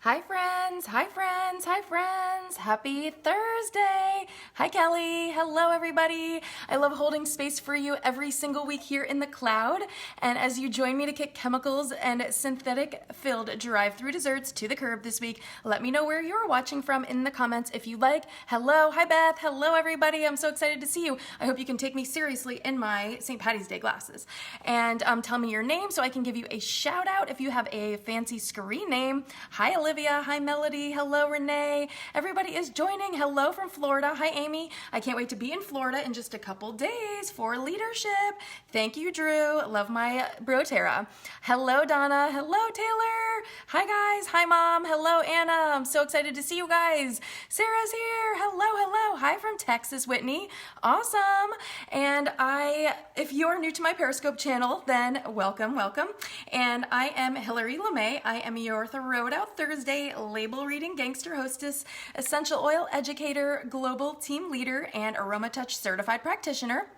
Hi friends, hi friends, hi friends. Happy Thursday. Hi Kelly. Hello everybody. I love holding space for you every single week here in the cloud. And as you join me to kick chemicals and synthetic filled drive-through desserts to the curb this week, let me know where you're watching from in the comments if you like. Hello, hi Beth. Hello everybody. I'm so excited to see you. I hope you can take me seriously in my St. Patty's Day glasses. And tell me your name so I can give you a shout out if you have a fancy screen name. Hi Olivia, hi Melody, hello Renee. Everybody is joining. Hello from Florida. Hi Amy. I can't wait to be in Florida in just a couple days for leadership. Thank you, Drew. Love my bro Tara. Hello Donna. Hello Taylor. Hi guys. Hi Mom. Hello Anna. I'm so excited to see you guys. Sarah's here. Hello, hello. Hi from Texas, Whitney. Awesome. And if you are new to my Periscope channel, then welcome, welcome. And I am Hillary LaMay. I am your Throw It Out Thursday label reading gangster hostess, essential oil educator, global team leader, and AromaTouch certified practitioner.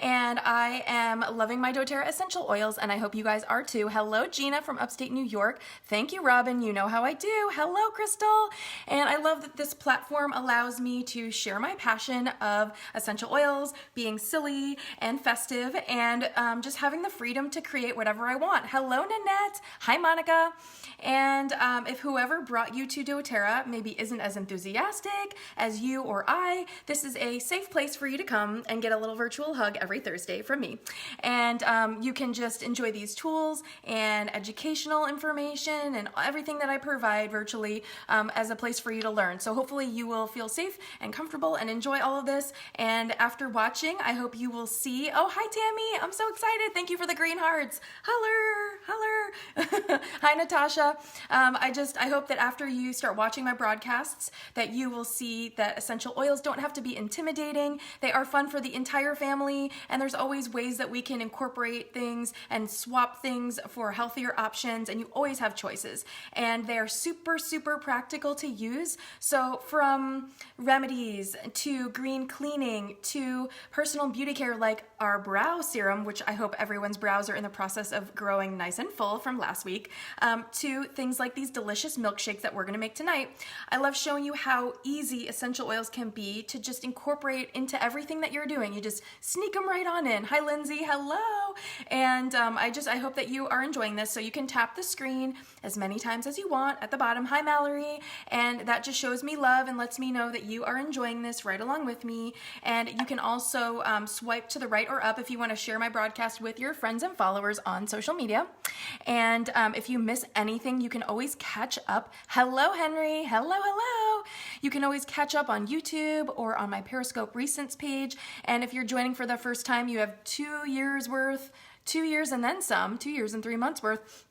And I am loving my doTERRA essential oils, and I hope you guys are too. Hello, Gina from upstate New York. Thank you, Robin. You know how I do. Hello, Crystal. And I love that this platform allows me to share my passion of essential oils, being silly and festive, and just having the freedom to create whatever I want. Hello, Nanette. Hi, Monica. And if whoever brought you to doTERRA maybe isn't as enthusiastic as you or I, this is a safe place for you to come and get a little virtual hug every Thursday from me. And you can just enjoy these tools and educational information and everything that I provide virtually as a place for you to learn. So hopefully you will feel safe and comfortable and enjoy all of this. And after watching, I hope you will see, oh, hi Tammy, I'm so excited. Thank you for the green hearts. Holler, holler. Hi Natasha. I hope that after you start watching my broadcasts that you will see that essential oils don't have to be intimidating. They are fun for the entire family, and there's always ways that we can incorporate things and swap things for healthier options, and you always have choices. And they're super, super practical to use. So from remedies to green cleaning to personal beauty care like our brow serum, which I hope everyone's brows are in the process of growing nice and full from last week, to things like these delicious milkshakes that we're going to make tonight. I love showing you how easy essential oils can be to just incorporate into everything that you're doing. You just sneak them right on in. Hi Lindsay, hello. And I hope that you are enjoying this. So you can tap the screen as many times as you want at the bottom. Hi Mallory. And that just shows me love and lets me know that you are enjoying this right along with me. And you can also swipe to the right or up if you want to share my broadcast with your friends and followers on social media. And if you miss anything, you can always catch up. Hello, Henry. Hello, hello. You can always catch up on YouTube or on my Periscope Recents page. And if you're joining for the first time, you have 2 years worth, 2 years and then some, 2 years and 3 months worth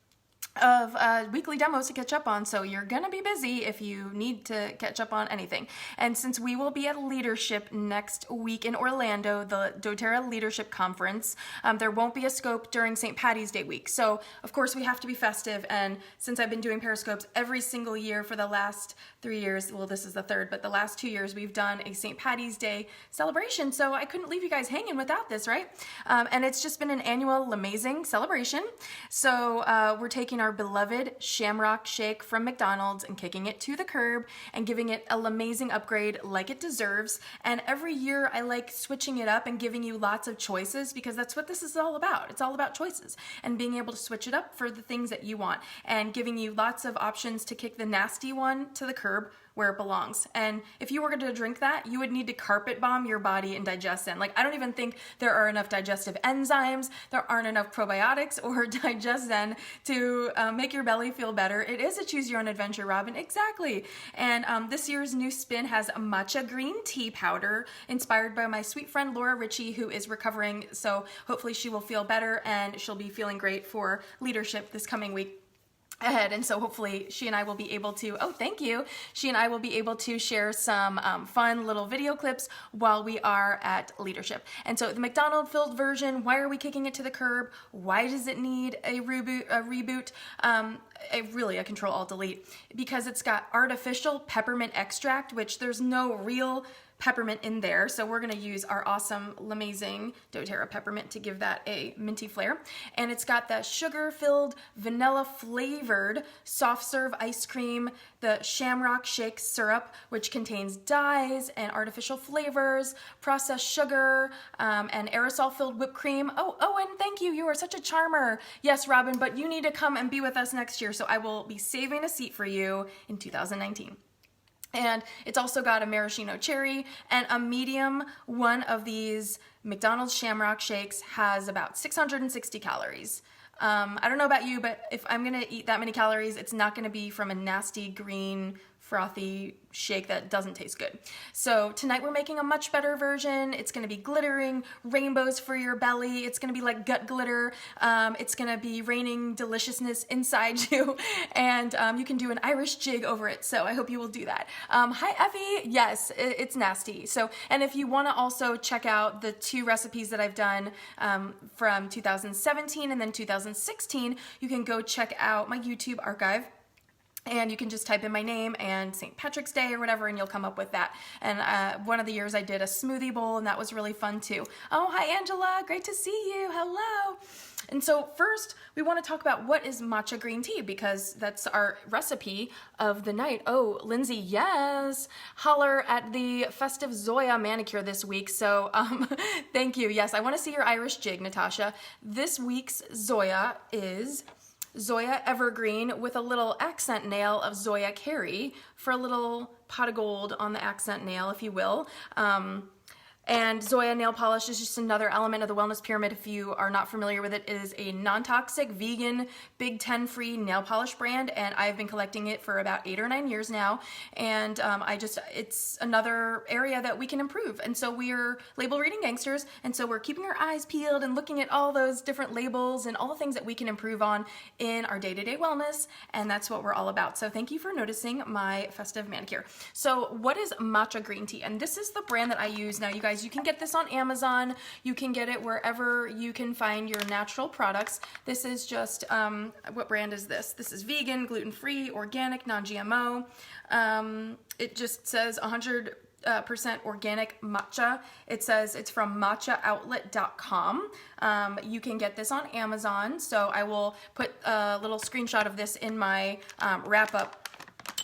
of weekly demos to catch up on, so you're gonna be busy if you need to catch up on anything. And since we will be at Leadership next week in Orlando, the doTERRA Leadership Conference, there won't be a scope during St. Patty's Day week. So of course we have to be festive, and since I've been doing Periscopes every single year for the last 3 years, well this is the third, but the last 2 years we've done a St. Patty's Day celebration, so I couldn't leave you guys hanging without this, right? And it's just been an annual LaMayzing celebration. So we're taking our beloved Shamrock Shake from McDonald's and kicking it to the curb and giving it a LaMayzing upgrade like it deserves. And every year I like switching it up and giving you lots of choices, because that's what this is all about. It's all about choices and being able to switch it up for the things that you want, and giving you lots of options to kick the nasty one to the curb where it belongs. And if you were going to drink that, you would need to carpet bomb your body in digestion. Like, I don't even think there are enough digestive enzymes, there aren't enough probiotics or digestion to make your belly feel better. It is a choose your own adventure, Robin. Exactly. And this year's new spin has a Matcha Green Tea powder inspired by my sweet friend Laura Ritchie, who is recovering. So hopefully she will feel better and she'll be feeling great for leadership this coming week ahead. And so hopefully she and I will be able to, oh thank you, she and I will be able to share some fun little video clips while we are at Leadership. And so the McDonald's filled version, why are we kicking it to the curb? Why does it need a reboot? a Control-Alt-Delete, because it's got artificial peppermint extract, which there's no real peppermint in there. So we're gonna use our awesome LaMayzing doTERRA peppermint to give that a minty flair. And it's got that sugar-filled, vanilla-flavored soft serve ice cream, the Shamrock Shake syrup, which contains dyes and artificial flavors, processed sugar, and aerosol-filled whipped cream. Oh, Owen, thank you. You are such a charmer. Yes, Robin, but you need to come and be with us next year, so I will be saving a seat for you in 2019. And it's also got a maraschino cherry, and a medium one of these McDonald's Shamrock Shakes has about 660 calories. I don't know about you, but if I'm gonna eat that many calories, it's not gonna be from a nasty green frothy shake that doesn't taste good. So tonight we're making a much better version. It's gonna be glittering rainbows for your belly. It's gonna be like gut glitter. It's gonna be raining deliciousness inside you, and you can do an Irish jig over it. So I hope you will do that. Hi Effie, yes, it's nasty. So, and if you wanna also check out the 2 recipes that I've done from 2017 and then 2016, you can go check out my YouTube archive. And you can just type in my name and St. Patrick's Day or whatever, and you'll come up with that. And one of the years I did a smoothie bowl, and that was really fun too. Oh, hi Angela, great to see you, hello. And so first, we want to talk about what is matcha green tea, because that's our recipe of the night. Oh, Lindsay, yes, holler at the festive Zoya manicure this week. So thank you. Yes, I want to see your Irish jig, Natasha. This week's Zoya is Zoya Evergreen with a little accent nail of Zoya Carry for a little pot of gold on the accent nail, if you will. And Zoya nail polish is just another element of the wellness pyramid. If you are not familiar with it, it is a non-toxic, vegan, Big 10 free nail polish brand, and I've been collecting it for about 8 or 9 years now. And it's another area that we can improve. And so we're label reading gangsters, and so we're keeping our eyes peeled and looking at all those different labels and all the things that we can improve on in our day-to-day wellness, and that's what we're all about. So thank you for noticing my festive manicure. So what is matcha green tea? And this is the brand that I use. Now, you guys, you can get this on Amazon. You can get it wherever you can find your natural products. This is just, what brand is this? This is vegan, gluten-free, organic, non-GMO. It just says 100% organic matcha. It says it's from matchaoutlet.com. You can get this on Amazon. So I will put a little screenshot of this in my wrap-up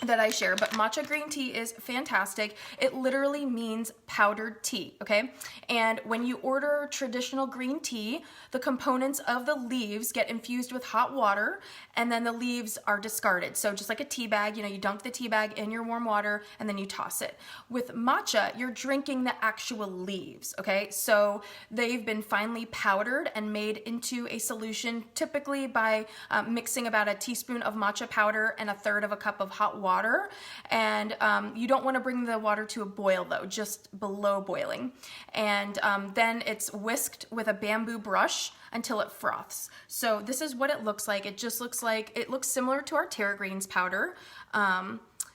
that I share, but matcha green tea is fantastic. It literally means powdered tea, okay? And when you order traditional green tea, the components of the leaves get infused with hot water, and then the leaves are discarded. So just like a tea bag, you know, you dunk the tea bag in your warm water and then you toss it. With matcha, you're drinking the actual leaves, okay? So they've been finely powdered and made into a solution, typically by mixing about a teaspoon of matcha powder and 1/3 of a cup of hot water. And you don't want to bring the water to a boil though, just below boiling. And then it's whisked with a bamboo brush until it froths. So this is what it looks like. It just looks like, it looks similar to our Terra Greens powder.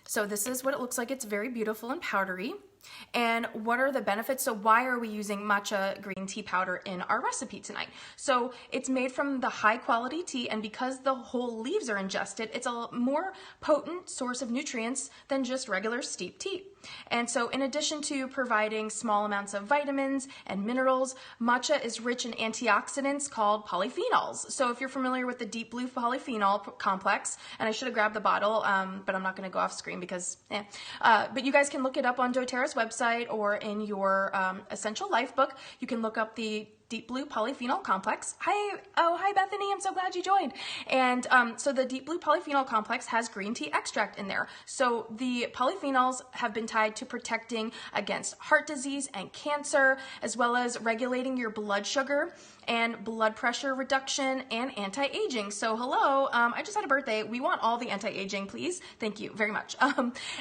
So this is what it looks like. It's very beautiful and powdery. And what are the benefits? So why are we using matcha green tea powder in our recipe tonight? So it's made from the high quality tea, and because the whole leaves are ingested, it's a more potent source of nutrients than just regular steep tea. And so in addition to providing small amounts of vitamins and minerals, matcha is rich in antioxidants called polyphenols. So if you're familiar with the deep blue polyphenol complex, and I should have grabbed the bottle, but I'm not going to go off screen because, but you guys can look it up on doTERRA's website or in your Essential Life book. You can look up the deep blue polyphenol complex. Hi Bethany, I'm so glad you joined. And so the deep blue polyphenol complex has green tea extract in there. So the polyphenols have been tied to protecting against heart disease and cancer, as well as regulating your blood sugar and blood pressure reduction and anti-aging. So hello, I just had a birthday. We want all the anti-aging, please. Thank you very much.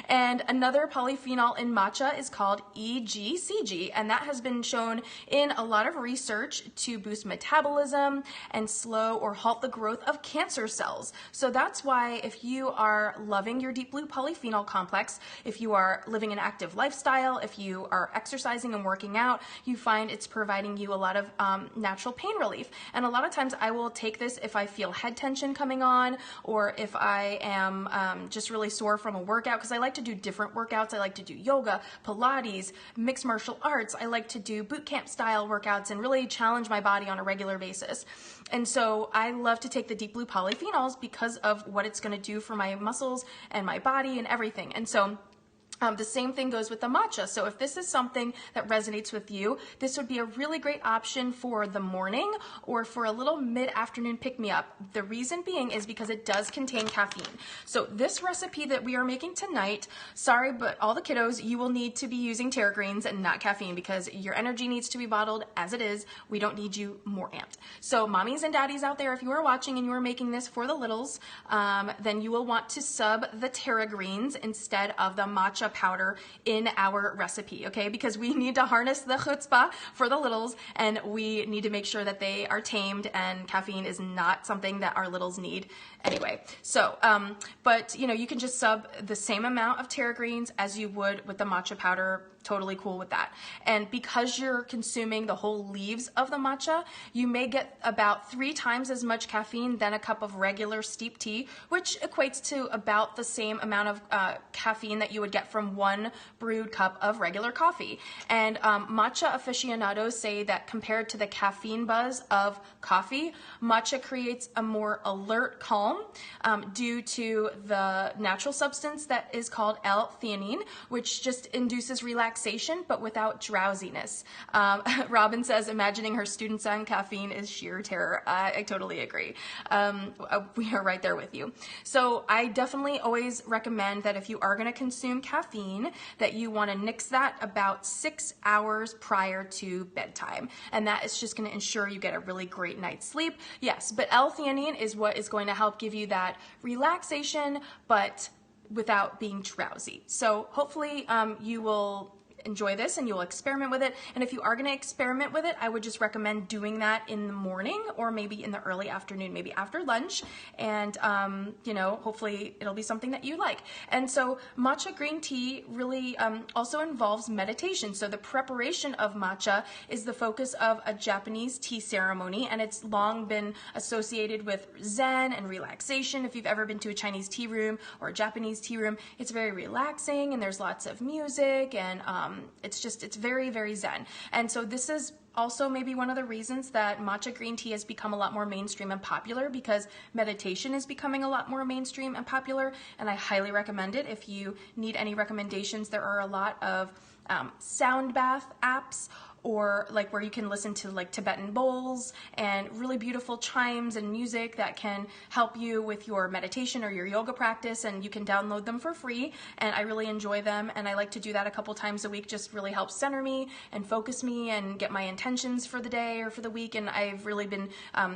And another polyphenol in matcha is called EGCG, and that has been shown in a lot of research research to boost metabolism and slow or halt the growth of cancer cells. So that's why if you are loving your deep blue polyphenol complex, if you are living an active lifestyle, if you are exercising and working out, you find it's providing you a lot of natural pain relief. And a lot of times I will take this if I feel head tension coming on, or if I am just really sore from a workout, because I like to do different workouts. I like to do yoga, Pilates, mixed martial arts. I like to do boot camp style workouts and really challenge my body on a regular basis. And so I love to take the deep blue polyphenols because of what it's going to do for my muscles and my body and everything. And so the same thing goes with the matcha. So if this is something that resonates with you, this would be a really great option for the morning or for a little mid-afternoon pick-me-up. The reason being is because it does contain caffeine. So this recipe that we are making tonight, sorry, but all the kiddos, you will need to be using Terra Greens and not caffeine because your energy needs to be bottled as it is. We don't need you more amped. So mommies and daddies out there, if you are watching and you are making this for the littles, then you will want to sub the Terra Greens instead of the matcha powder in our recipe, okay? Because we need to harness the chutzpah for the littles, and we need to make sure that they are tamed, and caffeine is not something that our littles need anyway. So, but you know, you can just sub the same amount of Terra Greens as you would with the matcha powder. Totally cool with that. And because you're consuming the whole leaves of the matcha, you may get about 3 times as much caffeine than a cup of regular steep tea, which equates to about the same amount of caffeine that you would get from 1 brewed cup of regular coffee. And matcha aficionados say that compared to the caffeine buzz of coffee, matcha creates a more alert calm due to the natural substance that is called L-theanine, which just induces relaxation but without drowsiness. Robin says, imagining her students on caffeine is sheer terror. I totally agree. We are right there with you. So I definitely always recommend that if you are going to consume caffeine, that you want to nix that about 6 hours prior to bedtime. And that is just going to ensure you get a really great night's sleep. Yes, but L-theanine is what is going to help give you that relaxation, but without being drowsy. So hopefully you will enjoy this and you'll experiment with it. And if you are going to experiment with it, I would just recommend doing that in the morning or maybe in the early afternoon, maybe after lunch. And, you know, hopefully it'll be something that you like. And so matcha green tea really also involves meditation. So the preparation of matcha is the focus of a Japanese tea ceremony, and it's long been associated with Zen and relaxation. If you've ever been to a Chinese tea room or a Japanese tea room, it's very relaxing and there's lots of music and it's very, very Zen. And so this is also maybe one of the reasons that matcha green tea has become a lot more mainstream and popular, because meditation is becoming a lot more mainstream and popular, and I highly recommend it. If you need any recommendations, there are a lot of sound bath apps, or like where you can listen to like Tibetan bowls and really beautiful chimes and music that can help you with your meditation or your yoga practice, and you can download them for free, and I really enjoy them, and I like to do that a couple times a week. Just really helps center me and focus me and get my intentions for the day or for the week, and I've really been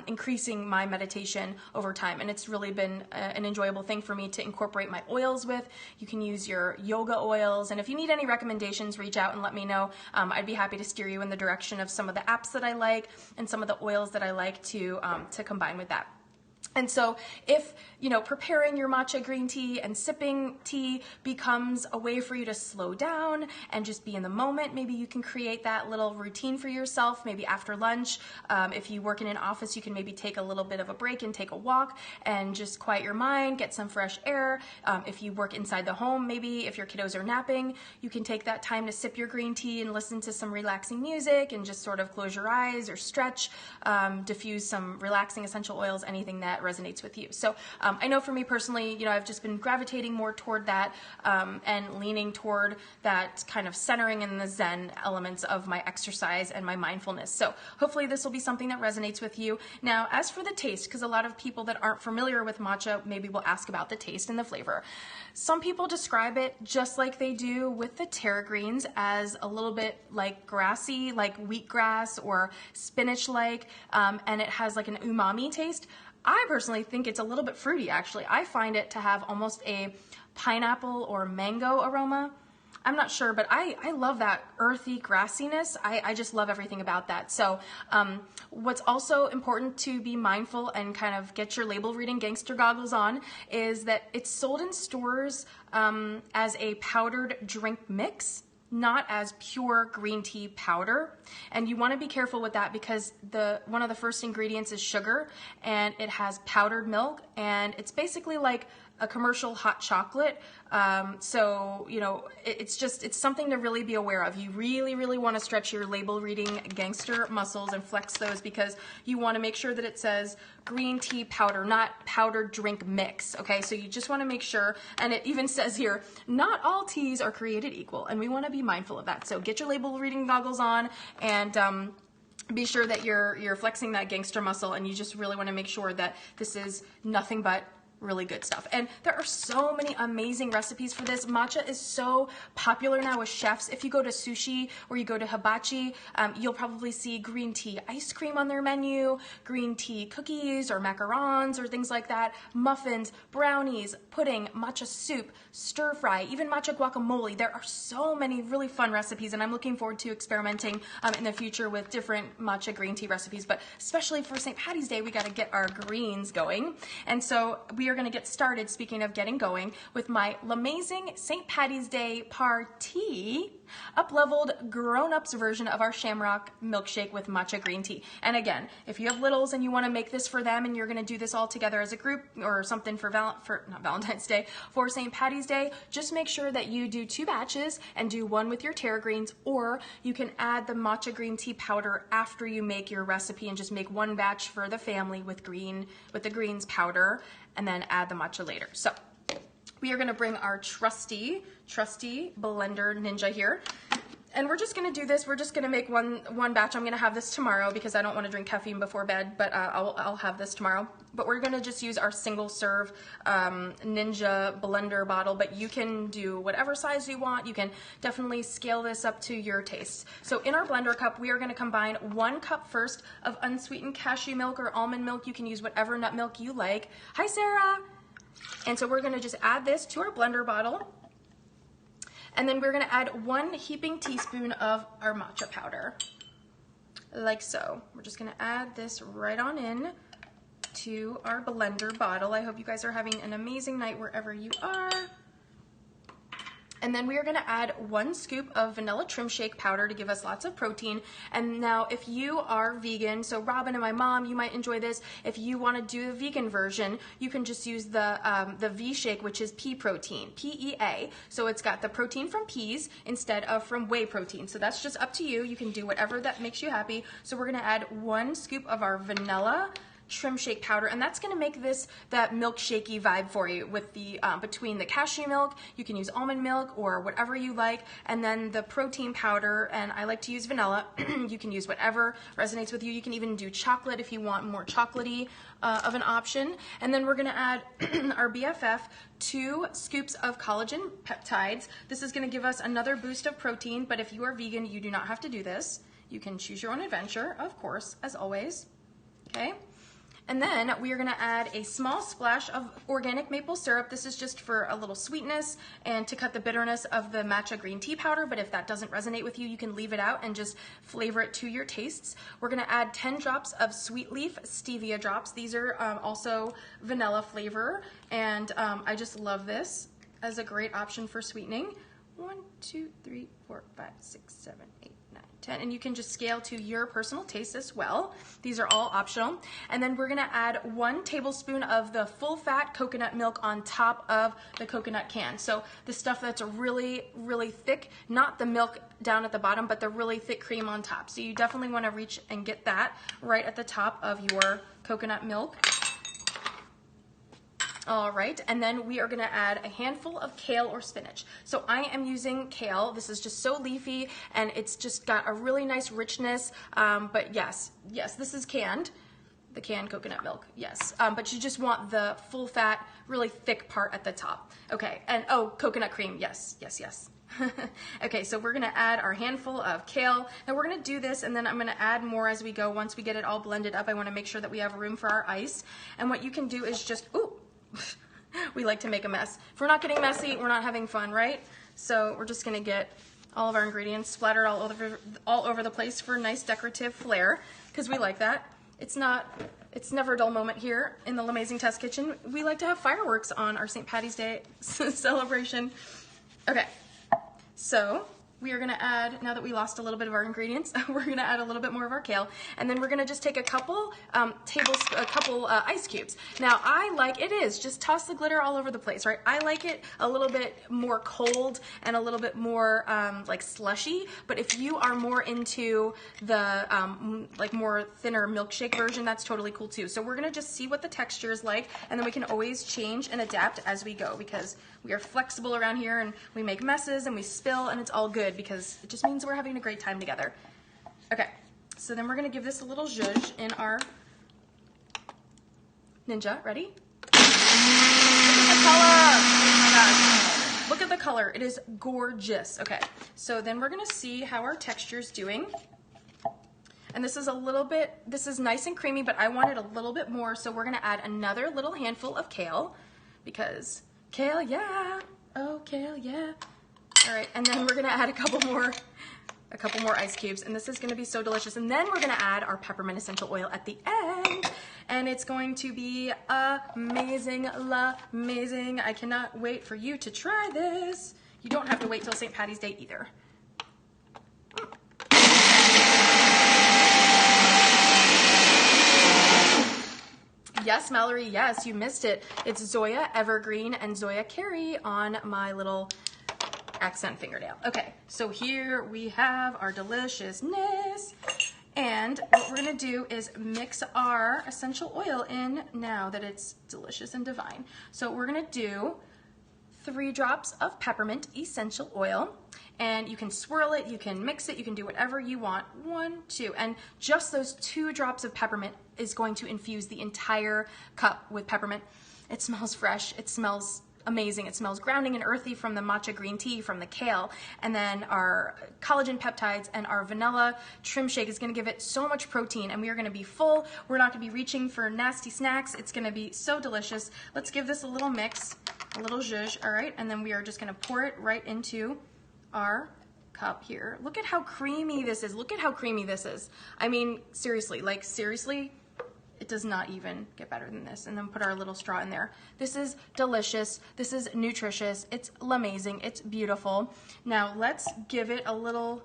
increasing my meditation over time, and it's really been an enjoyable thing for me to incorporate my oils with. You can use your yoga oils, and if you need any recommendations, reach out and let me know. I'd be happy to steer you in the direction of some of the apps that I like and some of the oils that I like to combine with that. And so if, you know, preparing your matcha green tea and sipping tea becomes a way for you to slow down and just be in the moment, maybe you can create that little routine for yourself, maybe after lunch. If you work in an office, you can maybe take a little bit of a break and take a walk and just quiet your mind, get some fresh air. If you work inside the home, maybe if your kiddos are napping, you can take that time to sip your green tea and listen to some relaxing music and just sort of close your eyes or stretch, diffuse some relaxing essential oils, anything that resonates with you. So I know for me personally, you know, I've just been gravitating more toward that and leaning toward that kind of centering in the Zen elements of my exercise and my mindfulness. So hopefully this will be something that resonates with you. Now, as for the taste, because a lot of people that aren't familiar with matcha maybe will ask about the taste and the flavor. Some people describe it just like they do with the Terra Greens as a little bit like grassy, like wheatgrass or spinach-like, and it has like an umami taste. I personally think it's a little bit fruity, actually. I find it to have almost a pineapple or mango aroma. I'm not sure, but I love that earthy grassiness. I just love everything about that. So what's also important to be mindful and kind of get your label reading gangster goggles on is that it's sold in stores as a powdered drink mix, not as pure green tea powder. And you want to be careful with that because one of the first ingredients is sugar, and it has powdered milk, and it's basically like a commercial hot chocolate. So, you know, it's something to really be aware of. You really want to stretch your label reading gangster muscles and flex those, because you want to make sure that it says green tea powder, not powdered drink mix. Okay, so you just want to make sure, and it even says here, not all teas are created equal, and we want to be mindful of that. So get your label reading goggles on, and be sure that you're flexing that gangster muscle, and you just really want to make sure that this is nothing but really good stuff. And there are so many amazing recipes for this. Matcha is so popular now with chefs. If you go to sushi or you go to hibachi, you'll probably see green tea ice cream on their menu, green tea cookies or macarons or things like that, muffins, brownies, pudding, matcha soup, stir fry, even matcha guacamole. There are so many really fun recipes, and I'm looking forward to experimenting in the future with different matcha green tea recipes. But especially for St. Patty's Day, we got to get our greens going. And so we are going to get started, speaking of getting going, with my LaMayzing St. Patty's Day party, up-leveled grown-ups version of our Shamrock milkshake with matcha green tea. And again, if you have littles and you want to make this for them and you're going to do this all together as a group or something for not Valentine's Day, for St. Patty's Day, just make sure that you do 2 batches and do one with your tara greens, or you can add the matcha green tea powder after you make your recipe and just make 1 batch for the family with the greens powder, and then add the matcha later. So we are going to bring our trusty blender ninja here, and we're just going to do this. We're just going to make one batch. I'm going to have this tomorrow because I don't want to drink caffeine before bed, but I'll have this tomorrow. But we're going to just use our single serve ninja blender bottle, but you can do whatever size you want. You can definitely scale this up to your taste. So in our blender cup, we are going to combine 1 cup first of unsweetened cashew milk or almond milk. You can use whatever nut milk you like. Hi, Sarah. And so we're going to just add this to our blender bottle. And then we're going to add 1 heaping teaspoon of our matcha powder, like so. We're just going to add this right on in to our blender bottle. I hope you guys are having an amazing night wherever you are. And then we are going to add 1 scoop of vanilla trim shake powder to give us lots of protein. And now if you are vegan, so Robin and my mom, you might enjoy this. If you want to do the vegan version, you can just use the vshake, which is pea protein, PEA. So it's got the protein from peas instead of from whey protein. So that's just up to you. You can do whatever that makes you happy. So we're going to add 1 scoop of our vanilla trim shake powder, and that's going to make this that milkshakey vibe for you with the between the cashew milk. You can use almond milk or whatever you like, and then the protein powder, and I like to use vanilla. You can use whatever resonates with you. You can even do chocolate if you want more chocolatey of an option. And then we're going to add our BFF 2 scoops of collagen peptides. This is going to give us another boost of protein, but if you are vegan, you do not have to do this. You can choose your own adventure, of course, as always. Okay. And then we are going to add a small splash of organic maple syrup. This is just for a little sweetness and to cut the bitterness of the matcha green tea powder, but if that doesn't resonate with you, you can leave it out and just flavor it to your tastes. We're going to add 10 drops of sweet leaf stevia drops. These are also vanilla flavor, and I just love this as a great option for sweetening. 1, 2, 3, 4, 5, 6, 7, 8. 10, and you can just scale to your personal taste as well. These are all optional. And then we're gonna add 1 tablespoon of the full fat coconut milk on top of the coconut can. So the stuff that's really thick, not the milk down at the bottom, but the really thick cream on top. So you definitely wanna reach and get that right at the top of your coconut milk. All right, and then we are gonna add a handful of kale or spinach. So I am using kale. This is just so leafy, and it's just got a really nice richness, but yes, this is canned, the canned coconut milk, yes. But you just want the full fat, really thick part at the top. Okay, and oh, coconut cream, yes. Okay, so we're gonna add our handful of kale. Now we're gonna do this, and then I'm gonna add more as we go. Once we get it all blended up, I wanna make sure that we have room for our ice. And what you can do is just, ooh, we like to make a mess. If we're not getting messy, we're not having fun, right? So we're just gonna get all of our ingredients splattered all over the place for a nice decorative flair, because we like that. It's never a dull moment here in the LaMayzing Test Kitchen. We like to have fireworks on our St. Patty's Day celebration. Okay, so we are gonna add, now that we lost a little bit of our ingredients, we're gonna add a little bit more of our kale, and then we're gonna just take a couple ice cubes. Now just toss the glitter all over the place, right? I like it a little bit more cold and a little bit more like slushy, but if you are more into the like more thinner milkshake version, that's totally cool too. So we're gonna just see what the texture is like, and then we can always change and adapt as we go, because we are flexible around here and we make messes and we spill, and it's all good because it just means we're having a great time together. Okay, so then we're gonna give this a little zhuzh in our Ninja. Ready? Look at the color! Oh my gosh. Look at the color, it is gorgeous. Okay, so then we're gonna see how our texture's doing. And this is nice and creamy, but I want it a little bit more, so we're gonna add another little handful of kale, because kale, yeah. Oh, kale, yeah. All right, and then we're gonna add a couple more ice cubes, and this is gonna be so delicious. And then we're gonna add our peppermint essential oil at the end, and it's going to be amazing, LaMayzing. I cannot wait for you to try this. You don't have to wait till St. Patty's Day either. Yes, Mallory, yes, you missed it. It's Zoya Evergreen and Zoya Carey on my little accent fingernail. Okay, so here we have our deliciousness. And what we're gonna do is mix our essential oil in now that it's delicious and divine. So we're gonna do 3 drops of peppermint essential oil, and you can swirl it, you can mix it, you can do whatever you want. 1, 2, and just those 2 drops of peppermint is going to infuse the entire cup with peppermint. It smells fresh, it smells amazing. It smells grounding and earthy from the matcha green tea, from the kale, and then our collagen peptides and our vanilla trim shake is gonna give it so much protein, and we are gonna be full. We're not gonna be reaching for nasty snacks. It's gonna be so delicious. Let's give this a little mix, a little zhuzh, all right? And then we are just gonna pour it right into our cup here. Look at how creamy this is. Look at how creamy this is. I mean, seriously, like seriously, it does not even get better than this. And then put our little straw in there. This is delicious. This is nutritious. It's LaMayzing. It's beautiful. Now let's give it a little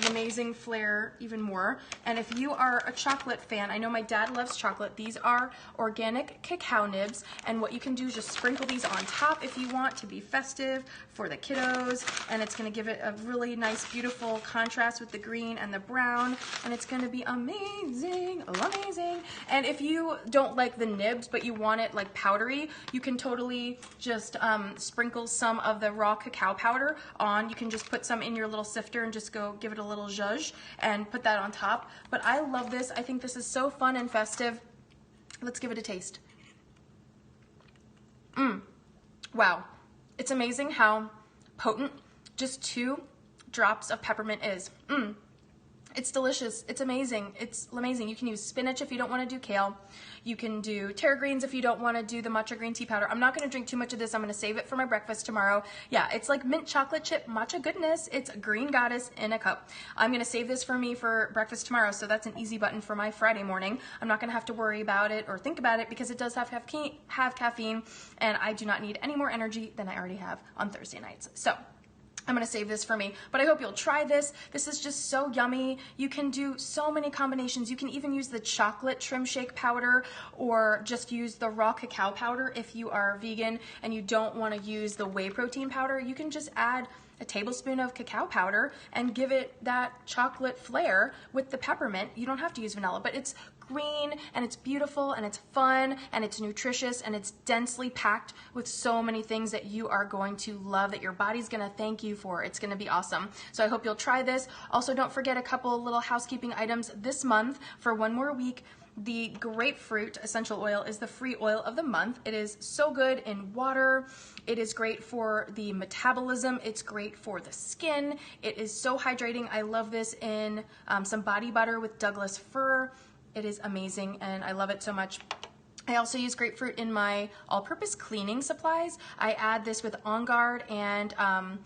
LaMayzing flair even more. And if you are a chocolate fan, I know my dad loves chocolate. These are organic cacao nibs, and what you can do is just sprinkle these on top if you want to be festive for the kiddos, and it's going to give it a really nice, beautiful contrast with the green and the brown, and it's going to be amazing, LaMayzing. And if you don't like the nibs but you want it like powdery, you can totally just sprinkle some of the raw cacao powder on. You can just put some in your little sifter and just go give it a little zhuzh and put that on top. But I love this. I think this is so fun and festive. Let's give it a taste. Wow. It's amazing how potent just 2 drops of peppermint is. It's delicious. It's amazing. It's LaMayzing. You can use spinach if you don't want to do kale. You can do tara greens if you don't want to do the matcha green tea powder. I'm not going to drink too much of this. I'm going to save it for my breakfast tomorrow. Yeah, it's like mint chocolate chip matcha goodness. It's a green goddess in a cup. I'm going to save this for me for breakfast tomorrow, so that's an easy button for my Friday morning. I'm not going to have to worry about it or think about it because it does have caffeine, and I do not need any more energy than I already have on Thursday nights. So I'm gonna save this for me, but I hope you'll try this. This is just so yummy. You can do so many combinations. You can even use the chocolate trim shake powder or just use the raw cacao powder if you are vegan and you don't wanna use the whey protein powder. You can just add a tablespoon of cacao powder and give it that chocolate flair with the peppermint. You don't have to use vanilla, but it's green and it's beautiful and it's fun and it's nutritious and it's densely packed with so many things that you are going to love, that your body's gonna thank you for. It's gonna be awesome. So I hope you'll try this. Also, don't forget a couple little housekeeping items this month for 1 more week. The grapefruit essential oil is the free oil of the month. It is so good in water. It is great for the metabolism. It's great for the skin. It is so hydrating. I love this in some body butter with Douglas fir. It is amazing and I love it so much. I also use grapefruit in my all-purpose cleaning supplies. I add this with On Guard and On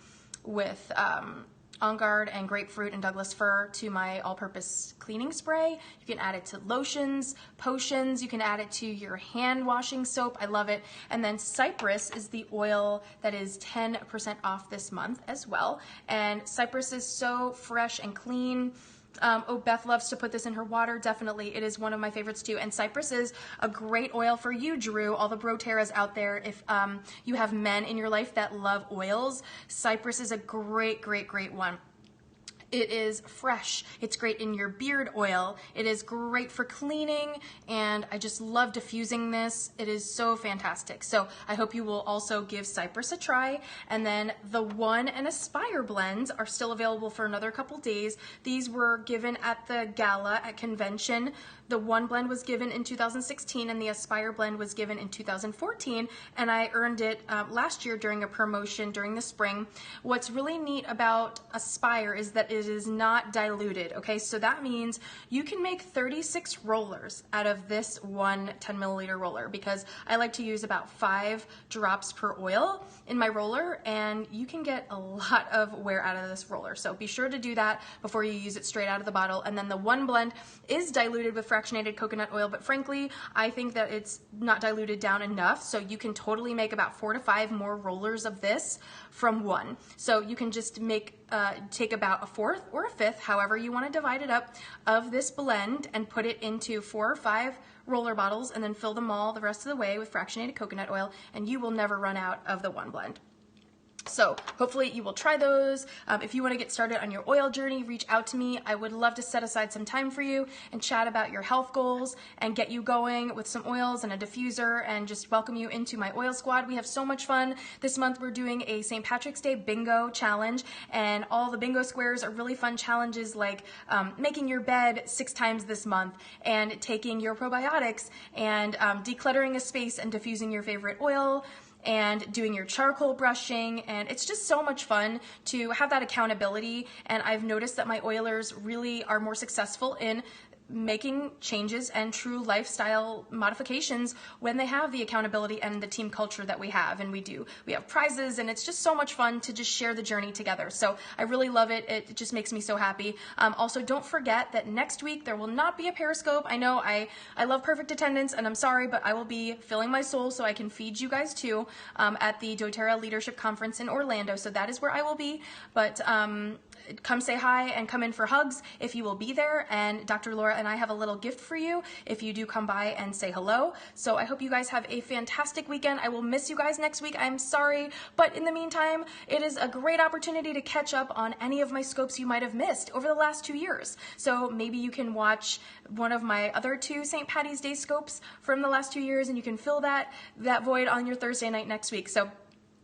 Guard and grapefruit and Douglas fir to my all-purpose cleaning spray. You can add it to lotions, potions. You can add it to your hand washing soap. I love it. And then cypress is the oil that is 10% off this month as well. And cypress is so fresh and clean. Beth loves to put this in her water. Definitely, it is one of my favorites too. And cypress is a great oil for you, Drew. All the Broteras out there, if you have men in your life that love oils, cypress is a great, great, great one. It is fresh. It's great in your beard oil. It is great for cleaning, and I just love diffusing this. It is so fantastic. So I hope you will also give cypress a try. And then the One and Aspire blends are still available for another couple days. These were given at the gala at convention. The One blend was given in 2016 and the Aspire blend was given in 2014, and I earned it last year during a promotion during the spring. What's really neat about Aspire is that it is not diluted, okay? So that means you can make 36 rollers out of this one 10 milliliter roller, because I like to use about 5 drops per oil in my roller, and you can get a lot of wear out of this roller. So be sure to do that before you use it straight out of the bottle. And then the One blend is diluted with fractionated coconut oil, but frankly, I think that it's not diluted down enough, so you can totally make about 4 to 5 more rollers of this from one. So you can just make take about a 4th or a 5th, however you want to divide it up, of this blend and put it into 4 or 5 roller bottles and then fill them all the rest of the way with fractionated coconut oil, and you will never run out of the One blend. So hopefully you will try those. If you want to get started on your oil journey, reach out to me. I would love to set aside some time for you and chat about your health goals and get you going with some oils and a diffuser and just welcome you into my oil squad. We have so much fun. This month we're doing a St. Patrick's Day bingo challenge, and all the bingo squares are really fun challenges like making your bed 6 times this month and taking your probiotics and decluttering a space and diffusing your favorite oil and doing your charcoal brushing, and it's just so much fun to have that accountability. And I've noticed that my oilers really are more successful in making changes and true lifestyle modifications when they have the accountability and the team culture that we have. And we have prizes, and it's just so much fun to just share the journey together. So I really love it. It just makes me so happy. Also, don't forget that next week there will not be a Periscope. I know I love perfect attendance, and I'm sorry, but I will be filling my soul so I can feed you guys too at the doTERRA Leadership Conference in Orlando. So that is where I will be. But come say hi and come in for hugs if you will be there. And Dr. Laura and I have a little gift for you if you do come by and say hello. So I hope you guys have a fantastic weekend. I will miss you guys next week. I'm sorry, but in the meantime, it is a great opportunity to catch up on any of my scopes you might have missed over the last 2 years. So maybe you can watch one of my other 2 St. Patty's Day scopes from the last 2 years, and you can fill that void on your Thursday night next week. So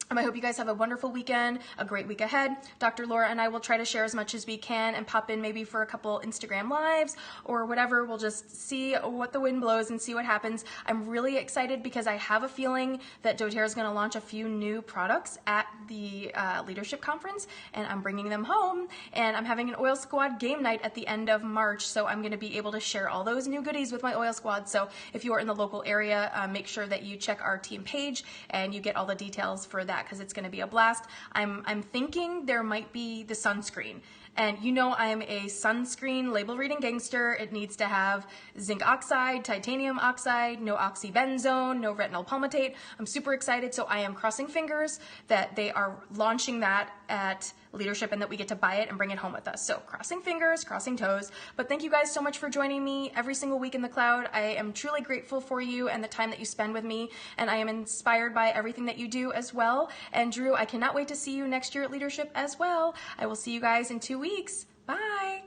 I hope you guys have a wonderful weekend, a great week ahead. Dr. Laura and I will try to share as much as we can and pop in maybe for a couple Instagram lives or whatever. We'll just see what the wind blows and see what happens. I'm really excited because I have a feeling that doTERRA is going to launch a few new products at the leadership conference, and I'm bringing them home, and I'm having an oil squad game night at the end of March, so I'm going to be able to share all those new goodies with my oil squad. So if you are in the local area, make sure that you check our team page and you get all the details for that, because it's going to be a blast. I'm thinking there might be the sunscreen. And you know I am a sunscreen label reading gangster. It needs to have zinc oxide, titanium oxide, no oxybenzone, no retinol palmitate. I'm super excited, so I am crossing fingers that they are launching that at leadership and that we get to buy it and bring it home with us. So crossing fingers, crossing toes. But thank you guys so much for joining me every single week in the cloud. I am truly grateful for you and the time that you spend with me, and I am inspired by everything that you do as well. And Drew, I cannot wait to see you next year at leadership as well. I will see you guys in 2 weeks. Bye.